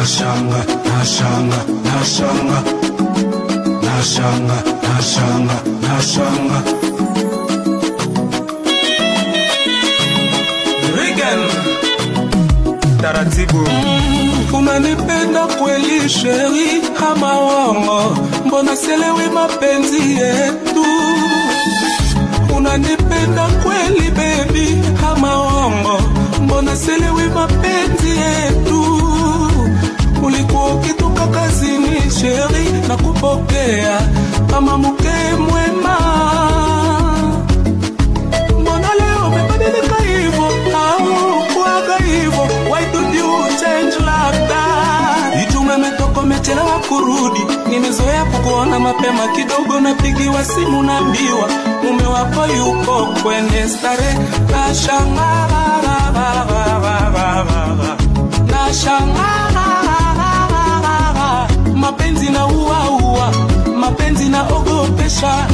nashanga Regan taratibu. Unanipenda kweli sheri ama wango, mbona selewi mapenzi yetu? Unanipenda kweli baby ama wango, mbona selewi mapenzi yetu? Ulikuwa ukitoka kazini sheri na kupokea kama mke mwema, mbona leo umebadilika hivyo au kuaga hivyo? Why did you change like that? Itume metoko umechelewa kurudi, nimezoea kukuona mapema kidogo, napigiwa simu naambiwa mume wako yuko kwenye starehe. Nashangaa mapenzi na uwa, mapenzi na ogopesha.